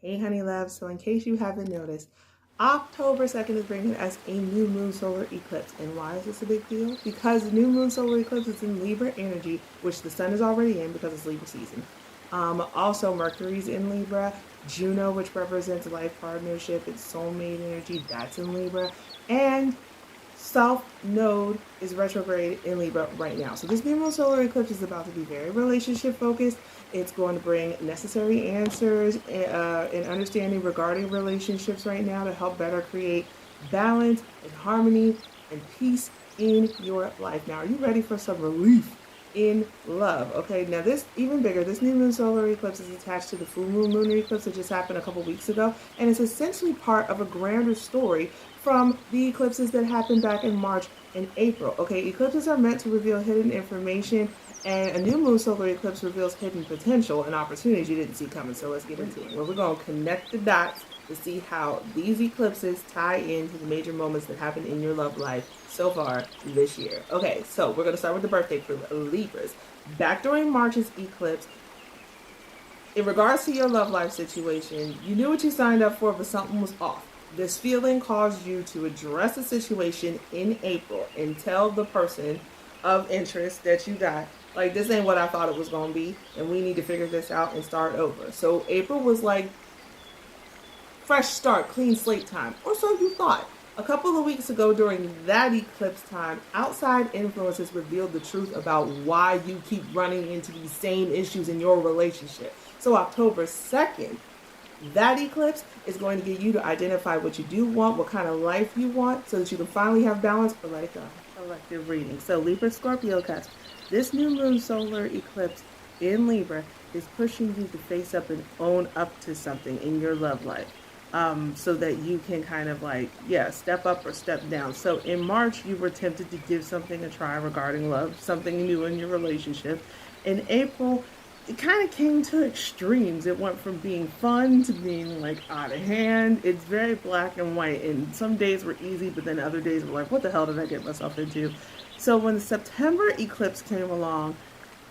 Hey honey love, so in case you haven't noticed, October 2nd is bringing us a new moon solar eclipse. And why is this a big deal? Because the new moon solar eclipse is in Libra energy, which the sun is already in because it's Libra season. Also Mercury's in Libra, Juno, which represents life partnership, it's soulmate energy, that's in Libra, and South Node is retrograde in Libra right now. So this new moon solar eclipse is about to be very relationship focused. It's going to bring necessary answers and understanding regarding relationships right now to help better create balance and harmony and peace in your life. Now, are you ready for some relief in love? Okay, now this even bigger. This new moon solar eclipse is attached to the full moon lunar eclipse that just happened a couple weeks ago, and it's essentially part of a grander story from the eclipses that happened back in March and April. Okay, eclipses are meant to reveal hidden information, and a new moon solar eclipse reveals hidden potential and opportunities you didn't see coming. So let's get into it. Well, we're going to connect the dots to see how these eclipses tie into the major moments that happen in your love life so far this year. Okay, so we're going to start with the birthday for Libras. Back during March's eclipse, in regards to your love life situation, you knew what you signed up for, but something was off. This feeling caused you to address the situation in April and tell the person of interest that you got, like, this ain't what I thought it was going to be, and we need to figure this out and start over. So April was like fresh start, clean slate time, or so you thought. A couple of weeks ago during that eclipse time, outside influences revealed the truth about why you keep running into these same issues in your relationship. So October 2nd, that eclipse is going to get you to identify what you do want, what kind of life you want, so that you can finally have balance or let it go. Collective reading. So Libra, Scorpio Cusp. This new moon solar eclipse in Libra is pushing you to face up and own up to something in your love life. So that you can kind of like, step up or step down. So in March, you were tempted to give something a try regarding love, something new in your relationship. In April, it kind of came to extremes. It went from being fun to being like out of hand. It's very black and white, and some days were easy, but then other days were like, what the hell did I get myself into? So when the September eclipse came along,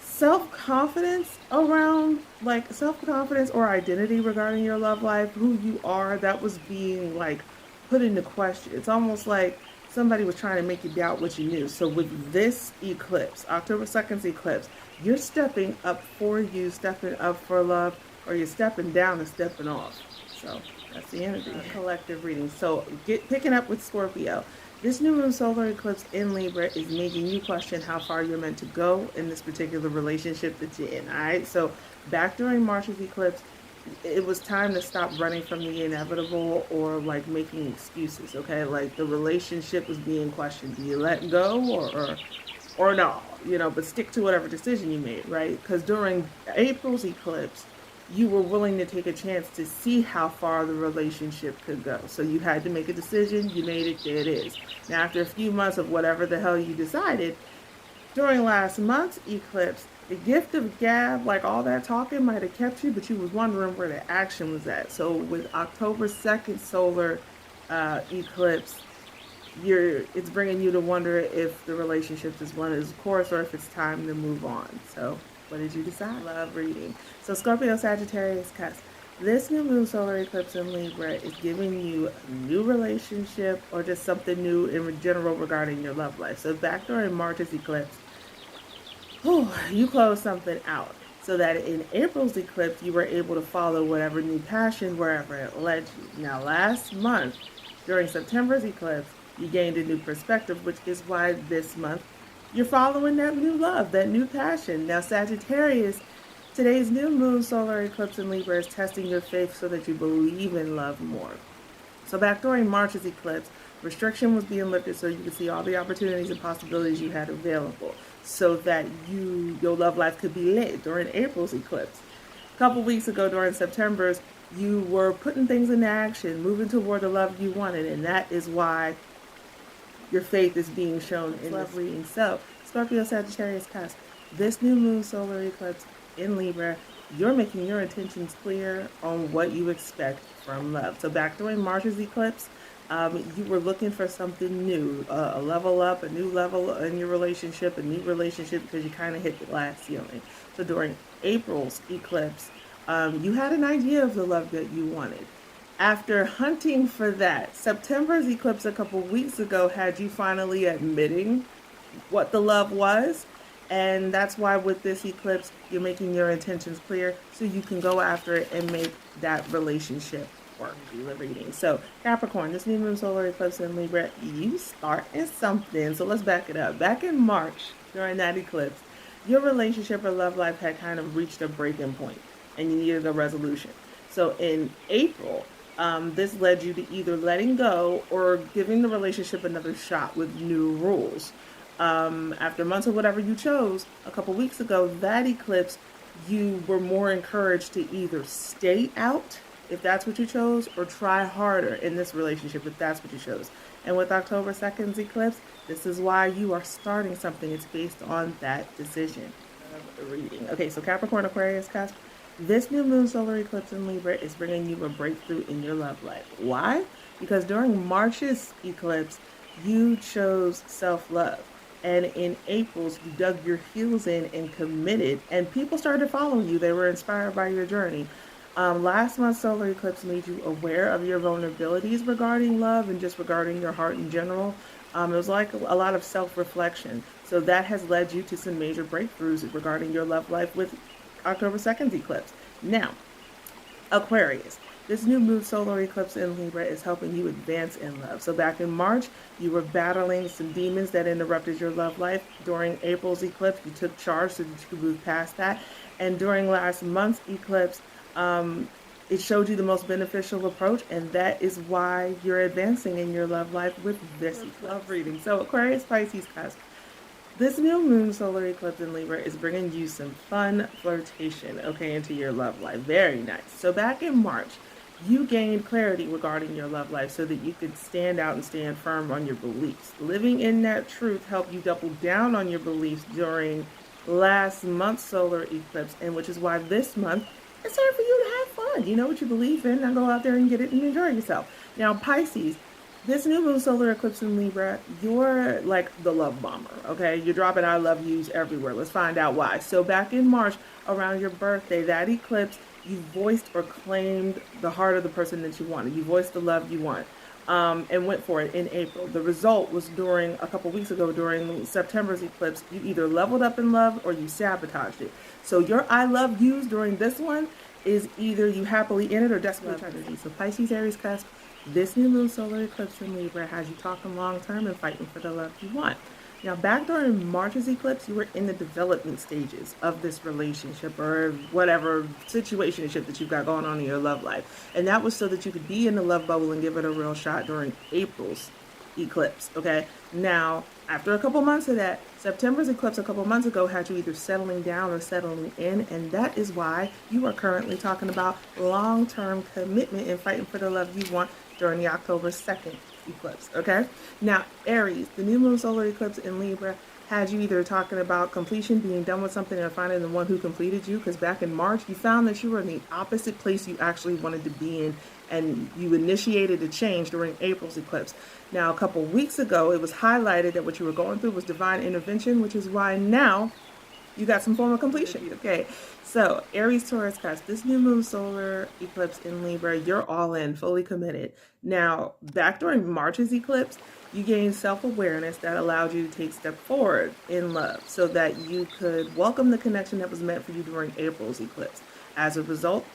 self-confidence or identity regarding your love life, who you are, that was being like put into question. It's almost like somebody was trying to make you doubt what you knew. So with this eclipse, October 2nd's eclipse, you're stepping up for you, stepping up for love, or you're stepping down and stepping off. So that's the energy. Collective reading. So picking up with Scorpio. This new moon solar eclipse in Libra is making you question how far you're meant to go in this particular relationship that you're in, all right? So back during March's eclipse, it was time to stop running from the inevitable or like making excuses, okay? Like the relationship was being questioned. Do you let go or no? But stick to whatever decision you made, right? Because during April's eclipse, you were willing to take a chance to see how far the relationship could go. So you had to make a decision, you made it, there it is. Now after a few months of whatever the hell you decided, during last month's eclipse, the gift of gab, like all that talking might have kept you, but you was wondering where the action was at. So with October 2nd solar eclipse, it's bringing you to wonder if the relationship is one its course or if it's time to move on. So what did you decide? Love reading. So Scorpio, Sagittarius, Cusp. This new moon solar eclipse in Libra is giving you a new relationship or just something new in general regarding your love life. So back during March's eclipse, you closed something out. So that in April's eclipse, you were able to follow whatever new passion wherever it led you. Now last month, during September's eclipse, you gained a new perspective, which is why this month you're following that new love, that new passion. Now, Sagittarius, today's new moon solar eclipse in Libra is testing your faith so that you believe in love more. So back during March's eclipse, restriction was being lifted so you could see all the opportunities and possibilities you had available so that your love life could be lit during April's eclipse. A couple weeks ago during September's, you were putting things into action, moving toward the love you wanted, and that is why your faith is being shown in love reading. So, Scorpio, Sagittarius, Cusp. This new moon solar eclipse in Libra, you're making your intentions clear on what you expect from love. So back during March's eclipse, you were looking for something new, a level up, a new level in your relationship, a new relationship because you kind of hit the glass ceiling. So during April's eclipse, You had an idea of the love that you wanted. After hunting for that, September's eclipse a couple weeks ago had you finally admitting what the love was. And that's why with this eclipse, you're making your intentions clear so you can go after it and make that relationship work. Reading. So Capricorn, this new moon solar eclipse in Libra, you starting something. So let's back it up. Back in March, during that eclipse, your relationship or love life had kind of reached a breaking point and you needed a resolution. So in April, this led you to either letting go or giving the relationship another shot with new rules. After months of whatever you chose, a couple weeks ago, that eclipse, you were more encouraged to either stay out, if that's what you chose, or try harder in this relationship, if that's what you chose. And with October 2nd's eclipse, this is why you are starting something. It's based on that decision. Reading. Okay, so Capricorn, Aquarius, Cusp. This new moon solar eclipse in Libra is bringing you a breakthrough in your love life. Why? Because during March's eclipse, you chose self-love. And in April's, you dug your heels in and committed, and people started following you. They were inspired by your journey. Last month's solar eclipse made you aware of your vulnerabilities regarding love and just regarding your heart in general. It was like a lot of self-reflection. So that has led you to some major breakthroughs regarding your love life with October 2nd's eclipse. Now, Aquarius. This new moon solar eclipse in Libra is helping you advance in love. So back in March, you were battling some demons that interrupted your love life. During April's eclipse, you took charge so that you could move past that. And during last month's eclipse, it showed you the most beneficial approach, and that is why you're advancing in your love life with this love reading. So Aquarius, Pisces, Cusp. This new moon solar eclipse in Libra is bringing you some fun flirtation, okay, into your love life. Very nice. So back in March, you gained clarity regarding your love life so that you could stand out and stand firm on your beliefs. Living in that truth helped you double down on your beliefs during last month's solar eclipse, and which is why this month it's time for you to have fun. You know what you believe in, now go out there and get it and enjoy yourself. Now, Pisces, this new moon solar eclipse in Libra, you're like the love bomber, okay? You're dropping I love yous everywhere. Let's find out why. So back in March, around your birthday, that eclipse, you voiced or claimed the heart of the person that you wanted. You voiced the love you want, and went for it in April. The result was during a couple weeks ago, during September's eclipse, you either leveled up in love or you sabotaged it. So your I love yous during this one is either you happily in it or desperately trying to be. So Pisces, Aries, Cusp, this new moon solar eclipse in Libra has you talking long term and fighting for the love you want. Now, back during March's eclipse, you were in the development stages of this relationship or whatever situationship that you've got going on in your love life. And that was so that you could be in the love bubble and give it a real shot during April's eclipse, okay? Now, after a couple months of that, September's eclipse a couple months ago had you either settling down or settling in, and that is why you are currently talking about long-term commitment and fighting for the love you want during the October 2nd eclipse, okay? Now, Aries, the new moon solar eclipse in Libra had you either talking about completion, being done with something, and finding the one who completed you, because back in March, you found that you were in the opposite place you actually wanted to be in, and you initiated a change during April's eclipse. Now, a couple weeks ago, it was highlighted that what you were going through was divine intervention, which is why now you got some form of completion, okay? So, Aries, Taurus, Cusp, this new moon solar eclipse in Libra, you're all in, fully committed. Now, back during March's eclipse, you gained self-awareness that allowed you to take a step forward in love so that you could welcome the connection that was meant for you during April's eclipse. As a result,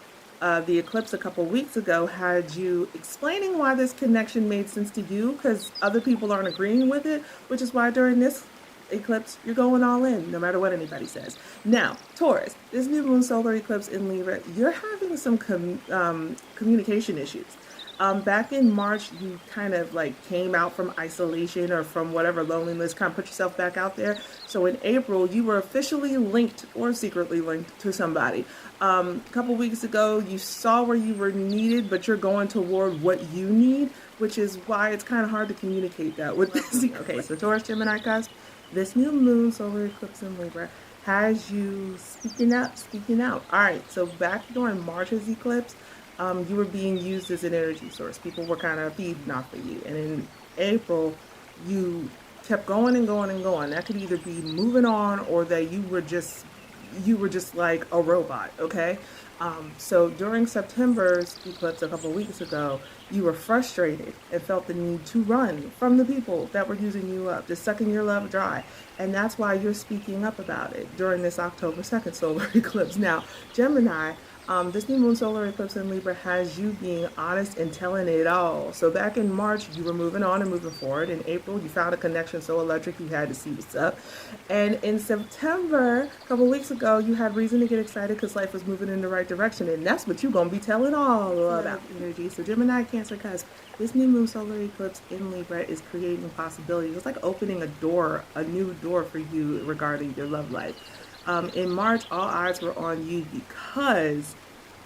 the eclipse a couple weeks ago had you explaining why this connection made sense to you because other people aren't agreeing with it, which is why during this eclipse, you're going all in, no matter what anybody says. Now, Taurus, this new moon solar eclipse in Libra, you're having some communication issues. Back in March, you kind of like came out from isolation or from whatever loneliness, kind of put yourself back out there. So in April, you were officially linked or secretly linked to somebody. A couple weeks ago, you saw where you were needed, but you're going toward what you need, which is why it's kind of hard to communicate that with this. Okay, so Taurus, Gemini, Cusp, this new moon solar eclipse in Libra has you speaking out. All right, so back during March's eclipse, you were being used as an energy source. People were kind of feeding off of you. And in April, you kept going and going and going. That could either be moving on or that you were just like a robot, okay? So during September's eclipse a couple of weeks ago, you were frustrated and felt the need to run from the people that were using you up, just sucking your love dry. And that's why you're speaking up about it during this October 2nd solar eclipse. Now, Gemini, this new moon solar eclipse in Libra has you being honest and telling it all. So back in March, you were moving on and moving forward. In April, you found a connection so electric you had to see what's up. And in September, a couple weeks ago, you had reason to get excited because life was moving in the right direction. And that's what you're going to be telling all about energy. So Gemini, Cancer, Cusp, this new moon solar eclipse in Libra is creating possibilities. It's like opening a door, a new door for you regarding your love life. In March, all eyes were on you because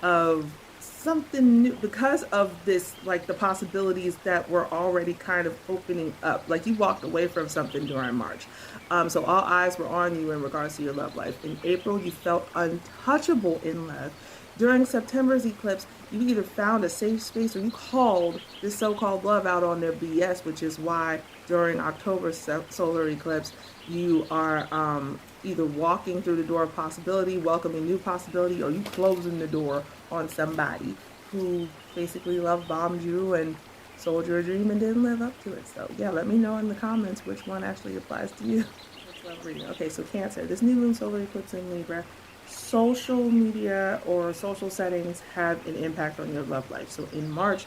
of something new, because of this, like the possibilities that were already kind of opening up. Like you walked away from something during March. So all eyes were on you in regards to your love life. In April, you felt untouchable in love. During September's eclipse, you either found a safe space or you called this so-called love out on their BS, which is why during October's solar eclipse, you are either walking through the door of possibility, welcoming new possibility, or you closing the door on somebody who basically love bombed you and sold your dream and didn't live up to it. So yeah, let me know in the comments which one actually applies to you. Okay, so Cancer, this new moon solar eclipse in Libra, social media or social settings have an impact on your love life. So in March,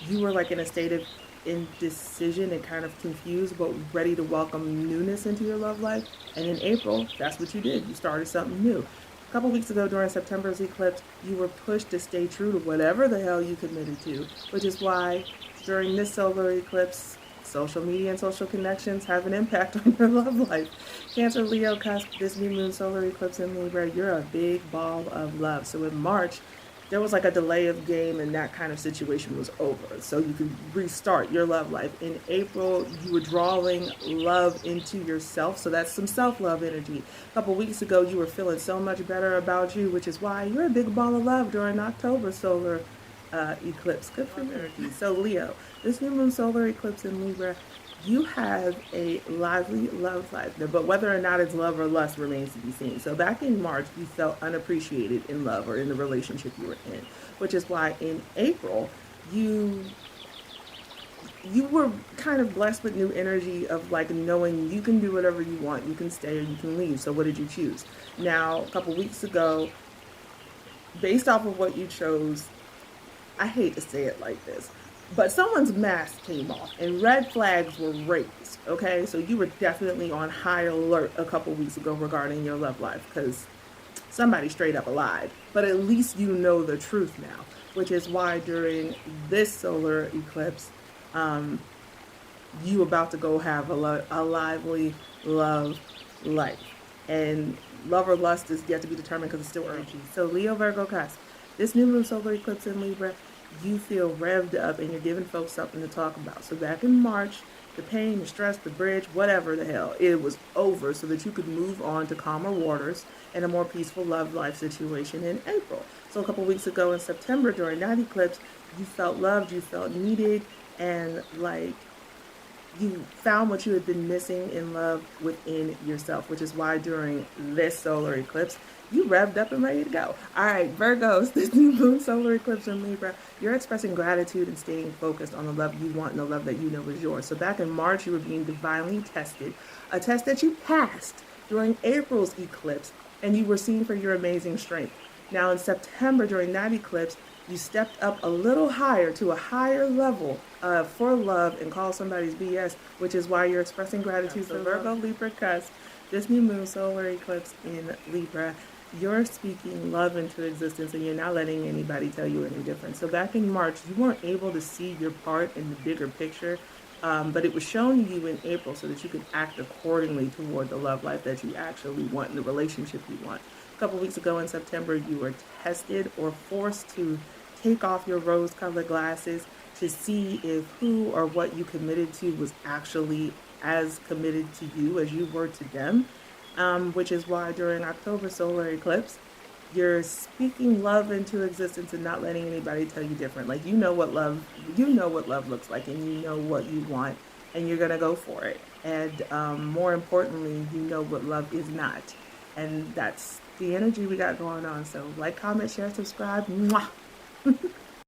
you were like in a state of indecision and kind of confused, but ready to welcome newness into your love life. And in April, that's what you did. You started something new. A couple weeks ago during September's eclipse, you were pushed to stay true to whatever the hell you committed to, which is why during this solar eclipse, social media and social connections have an impact on your love life. Cancer, Leo, Cusp, this new moon solar eclipse in Libra, you're a big ball of love. So in March, there was like a delay of game and that kind of situation was over. So you could restart your love life. In April, you were drawing love into yourself. So that's some self-love energy. A couple weeks ago, you were feeling so much better about you, which is why you're a big ball of love during October solar eclipse. Good for you. So Leo, this new moon solar eclipse in Libra, you have a lively love life, but whether or not it's love or lust remains to be seen. So back in March, you felt unappreciated in love or in the relationship you were in, which is why in April, you were kind of blessed with new energy of like knowing you can do whatever you want, you can stay or you can leave. So what did you choose? Now, a couple weeks ago, based off of what you chose, I hate to say it like this, but someone's mask came off and red flags were raised, okay? So you were definitely on high alert a couple weeks ago regarding your love life because somebody straight up lied. But at least you know the truth now, which is why during this solar eclipse, you about to go have a lively love life. And love or lust is yet to be determined because it's still early. So Leo, Virgo, Cusp, this new moon solar eclipse in Libra, you feel revved up and you're giving folks something to talk about. So back in March, the pain, the stress, the bridge, whatever the hell, it was over so that you could move on to calmer waters and a more peaceful love life situation in April. So a couple weeks ago in September during that eclipse, you felt loved, you felt needed, and like you found what you had been missing in love within yourself, which is why during this solar eclipse, you revved up and ready to go. All right, Virgos, this new moon solar eclipse in Libra, you're expressing gratitude and staying focused on the love you want and the love that you know is yours. So back in March, you were being divinely tested, a test that you passed during April's eclipse, and you were seen for your amazing strength. Now in September, during that eclipse, you stepped up a little higher to a higher level for love and called somebody's BS, which is why you're expressing gratitude for Virgo, Libra, Cusp, this new moon solar eclipse in Libra. You're speaking love into existence and you're not letting anybody tell you any different. So back in March, you weren't able to see your part in the bigger picture, but it was shown to you in April so that you could act accordingly toward the love life that you actually want and the relationship you want. A couple weeks ago in September, you were tested or forced to take off your rose-colored glasses to see if who or what you committed to was actually as committed to you as you were to them. Which is why during October solar eclipse, you're speaking love into existence and not letting anybody tell you different. Like you know what love looks like, and you know what you want, and you're gonna go for it. And more importantly, you know what love is not, and that's the energy we got going on. So like, comment, share, subscribe. Mwah.